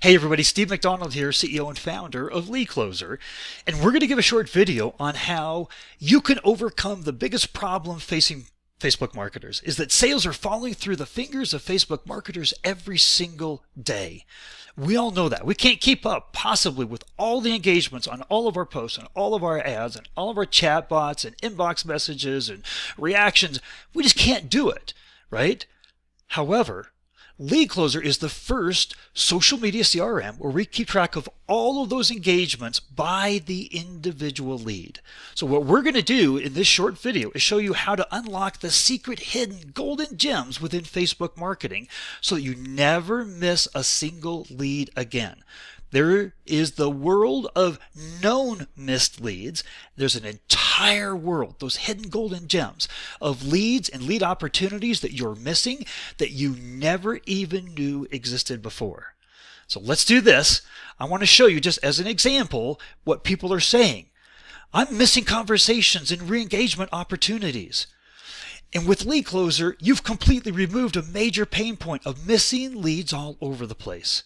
Hey everybody, Steve McDonald here, CEO and founder of Lead Closer, and we're going to give a short video on how you can overcome the biggest problem facing Facebook marketers, is that sales are falling through the fingers of Facebook marketers every single day. We all know that. We can't keep up possibly with all the engagements on all of our posts and all of our ads and all of our chat bots and inbox messages and reactions. We just can't do it, right? However, Lead Closer is the first social media CRM where we keep track of all of those engagements by the individual lead. So what we're going to do in this short video is show you how to unlock the secret hidden golden gems within Facebook marketing so that you never miss a single lead again. There is the world of known missed leads. There's an entire world, those hidden golden gems of leads and lead opportunities that you're missing that you never even knew existed before. So let's do this. I want to show you just as an example what people are saying. I'm missing conversations and re-engagement opportunities. And with Lead Closer, you've completely removed a major pain point of missing leads all over the place.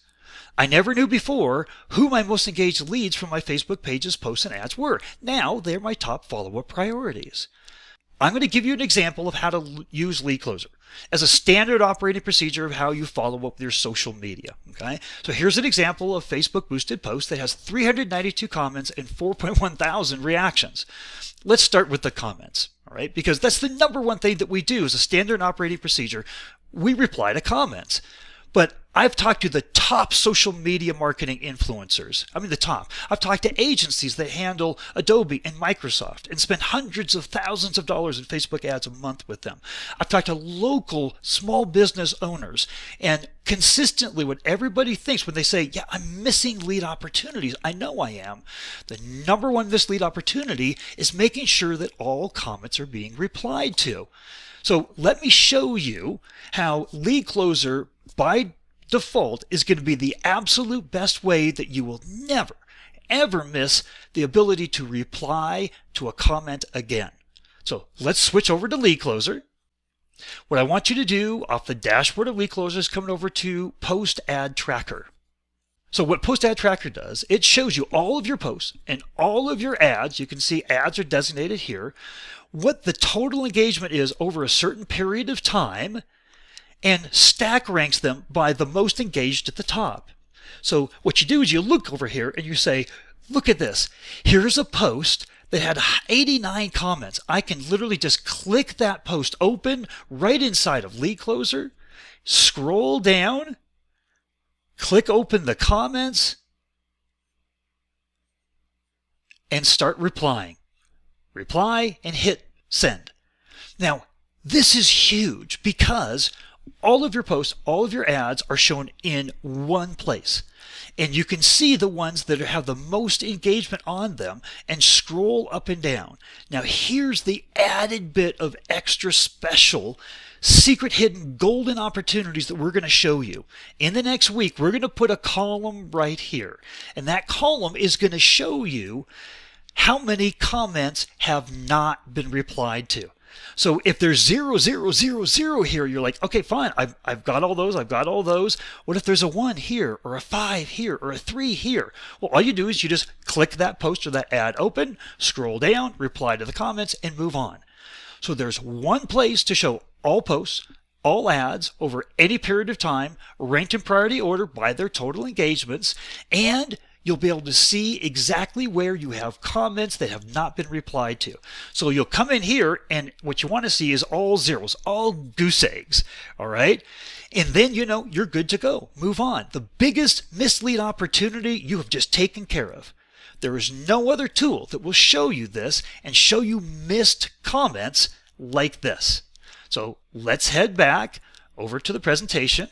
I never knew before who my most engaged leads from my Facebook pages, posts, and ads were. Now they're my top follow-up priorities. I'm going to give you an example of how to use Lead Closer as a standard operating procedure of how you follow up with your social media. Okay, so here's an example of Facebook boosted post that has 392 comments and 4.1 thousand reactions. Let's start with the comments, all right? Because that's the number one thing that we do as a standard operating procedure. We reply to comments. But I've talked to the top social media marketing influencers. I mean the top. I've talked to agencies that handle Adobe and Microsoft and spend hundreds of thousands of dollars in Facebook ads a month with them. I've talked to local small business owners, and consistently what everybody thinks when they say, yeah, I'm missing lead opportunities, I know I am. The number one missed lead opportunity is making sure that all comments are being replied to. So let me show you how Lead Closer by default is going to be the absolute best way that you will never, ever miss the ability to reply to a comment again. So let's switch over to Lead Closer. What I want you to do off the dashboard of Lead Closer is coming over to Post Ad Tracker. So what Post Ad Tracker does, it shows you all of your posts and all of your ads. You can see ads are designated here, what the total engagement is over a certain period of time, and stack ranks them by the most engaged at the top. So what you do is you look over here and you say, look at this. Here's a post that had 89 comments. I can literally just click that post open right inside of Lead Closer, scroll down, click open the comments, and start replying. Reply and hit send. Now, this is huge because all of your posts, all of your ads are shown in one place. And you can see the ones that have the most engagement on them and scroll up and down. Now here's the added bit of extra special secret hidden golden opportunities that we're going to show you. In the next week, we're going to put a column right here. And that column is going to show you how many comments have not been replied to. So if there's 0, 0, 0, 0 here, you're like, okay, fine, I've got all those, I've got all those. What if there's a 1 here, or a 5 here, or a 3 here? Well, all you do is you just click that post or that ad open, scroll down, reply to the comments, and move on. So there's one place to show all posts, all ads over any period of time, ranked in priority order by their total engagements, and you'll be able to see exactly where you have comments that have not been replied to. So you'll come in here and what you want to see is all zeros, all goose eggs, all right? And then you know you're good to go. Move on. The biggest mislead opportunity you have just taken care of. There is no other tool that will show you this and show you missed comments like this. So let's head back over to the presentation.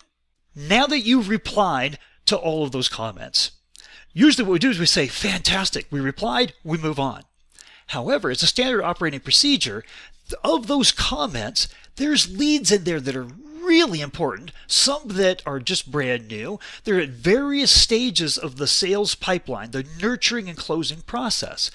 Now that you've replied to all of those comments, usually what we do is we say, fantastic, we replied, we move on. However, it's a standard operating procedure. Of those comments, there's leads in there that are really important, some that are just brand new. They're at various stages of the sales pipeline, the nurturing and closing process.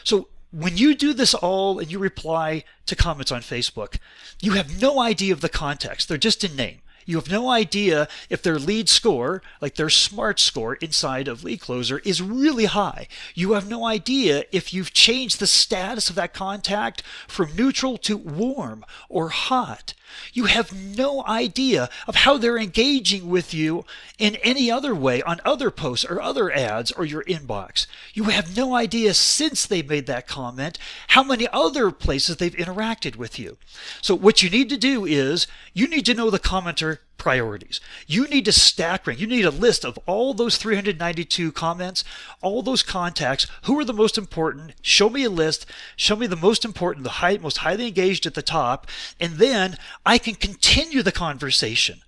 So when you do this all and you reply to comments on Facebook, you have no idea of the context. They're just in name. You have no idea if their lead score, like their SMART score inside of Lead Closer, is really high. You have no idea if you've changed the status of that contact from neutral to warm or hot. You have no idea of how they're engaging with you in any other way on other posts or other ads or your inbox. You have no idea since they made that comment how many other places they've interacted with you. So what you need to do is you need to know the commenter priorities. You need to stack rank. You need a list of all those 392 comments, all those contacts, who are the most important. Show me a list. Show me the most important, the most highly engaged at the top, and then I can continue the conversation.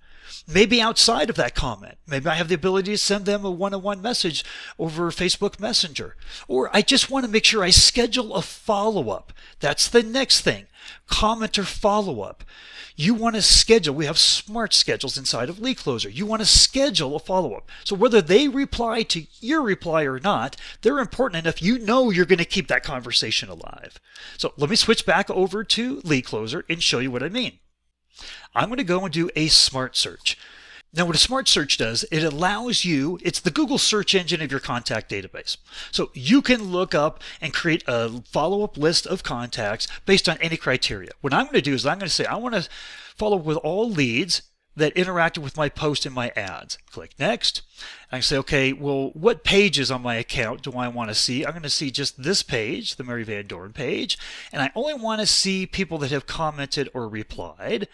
Maybe outside of that comment. Maybe I have the ability to send them a one-on-one message over Facebook Messenger. Or I just want to make sure I schedule a follow-up. That's the next thing. Commenter follow-up. You want to schedule, we have smart schedules inside of Lead Closer. You want to schedule a follow-up. So whether they reply to your reply or not, they're important enough you know you're going to keep that conversation alive. So let me switch back over to Lead Closer and show you what I mean. I'm going to go and do a smart search. Now what a smart search does, it allows you, it's the Google search engine of your contact database. So you can look up and create a follow-up list of contacts based on any criteria. What I'm going to do is I'm going to say I want to follow up with all leads that interacted with my post and my ads. Click next. I can say, okay, well, what pages on my account do I want to see? I'm going to see just this page, the Mary Van Doren page, and I only want to see people that have commented or replied.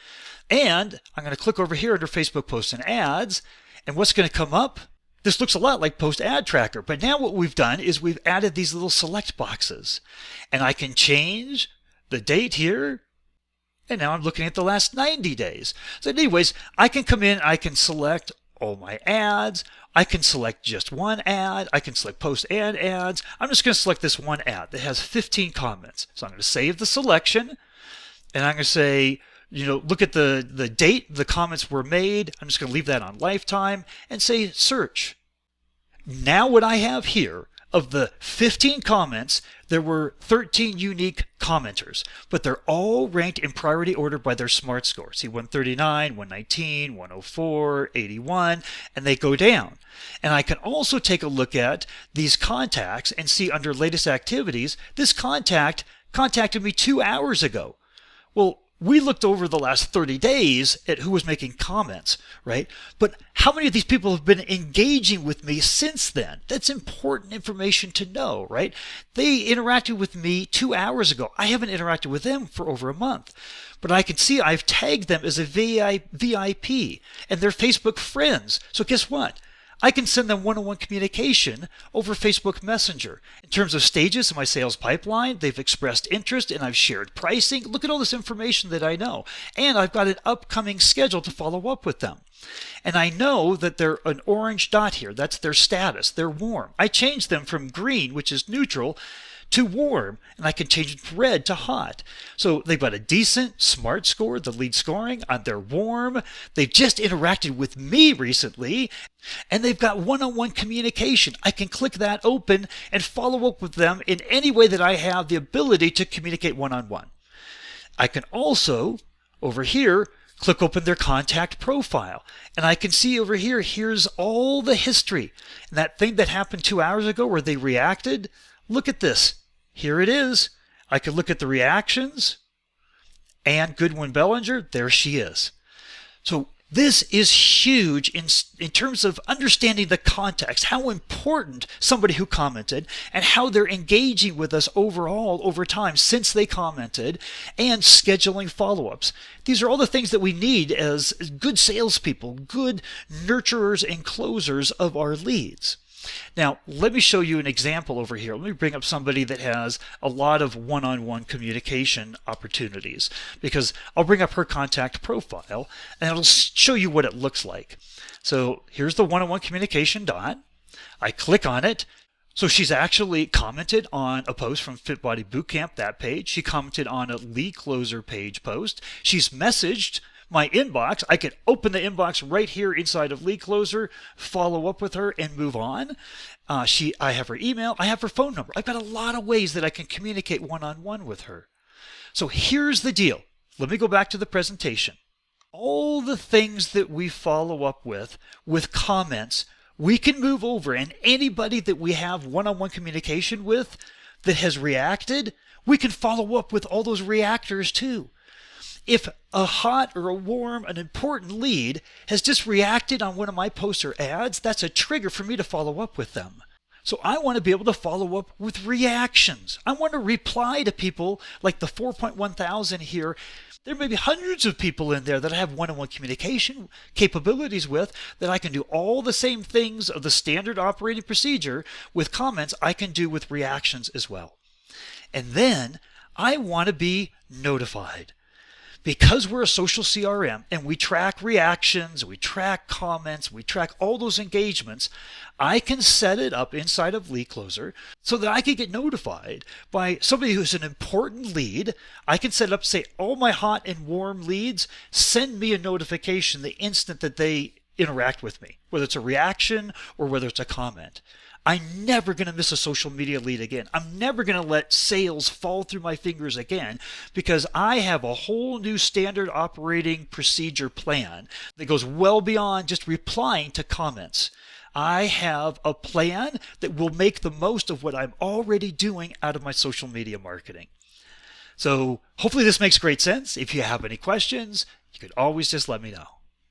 And I'm going to click over here under Facebook posts and ads, and what's going to come up? This looks a lot like Post Ad Tracker, but now what we've done is we've added these little select boxes, and I can change the date here. And now I'm looking at the last 90 days. So anyways, I can come in, I can select all my ads. I can select just one ad. I can select post and ads. I'm just going to select this one ad that has 15 comments. So I'm going to save the selection. And I'm going to say, look at the date the comments were made. I'm just going to leave that on lifetime and say search. Now what I have here, of the 15 comments, there were 13 unique commenters, but they're all ranked in priority order by their SMART score. See, 139, 119, 104, 81, and they go down. And I can also take a look at these contacts and see under latest activities, this contact contacted me 2 hours ago. Well, we looked over the last 30 days at who was making comments, right? But how many of these people have been engaging with me since then? That's important information to know, right? They interacted with me 2 hours ago. I haven't interacted with them for over a month. But I can see I've tagged them as a VIP and they're Facebook friends. So guess what? I can send them one-on-one communication over Facebook Messenger. In terms of stages in my sales pipeline, they've expressed interest and I've shared pricing. Look at all this information that I know. And I've got an upcoming schedule to follow up with them. And I know that they're an orange dot here. That's their status. They're warm. I changed them from green, which is neutral, to warm, and I can change it from red to hot. So they've got a decent SMART score, the lead scoring, they're warm, they've just interacted with me recently, and they've got one-on-one communication. I can click that open and follow up with them in any way that I have the ability to communicate one-on-one. I can also, over here, click open their contact profile, and I can see over here, here's all the history. And that thing that happened 2 hours ago where they reacted, look at this. Here it is. I can look at the reactions. And Goodwin Bellinger, there she is. So this is huge in terms of understanding the context, how important somebody who commented and how they're engaging with us overall over time since they commented, and scheduling follow-ups. These are all the things that we need as good salespeople, good nurturers and closers of our leads. Now, let me show you an example over here. Let me bring up somebody that has a lot of one-on-one communication opportunities, because I'll bring up her contact profile and it'll show you what it looks like. So here's the one-on-one communication dot. I click on it. So she's actually commented on a post from Fit Body Bootcamp, that page. She commented on a Lead Closer page post. She's messaged my inbox. I can open the inbox right here inside of Lead Closer, follow up with her, and move on. I have her email. I have her phone number. I've got a lot of ways that I can communicate one-on-one with her. So here's the deal. Let me go back to the presentation. all the things that we follow up with comments, we can move over, and anybody that we have one-on-one communication with that has reacted, we can follow up with all those reactors too. If a hot or a warm, an important lead has just reacted on one of my posts or ads, that's a trigger for me to follow up with them. So I want to be able to follow up with reactions. I want to reply to people like the 4.1 thousand here. There may be hundreds of people in there that I have one-on-one communication capabilities with, that I can do all the same things of the standard operating procedure with comments I can do with reactions as well. And then I want to be notified. Because we're a social CRM and we track reactions, we track comments, we track all those engagements, I can set it up inside of Lead Closer so that I can get notified by somebody who's an important lead. I can set it up, say, all my hot and warm leads, send me a notification the instant that they interact with me, whether it's a reaction or whether it's a comment. I'm never going to miss a social media lead again. I'm never going to let sales fall through my fingers again, because I have a whole new standard operating procedure plan that goes well beyond just replying to comments. I have a plan that will make the most of what I'm already doing out of my social media marketing. So hopefully this makes great sense. If you have any questions, you could always just let me know.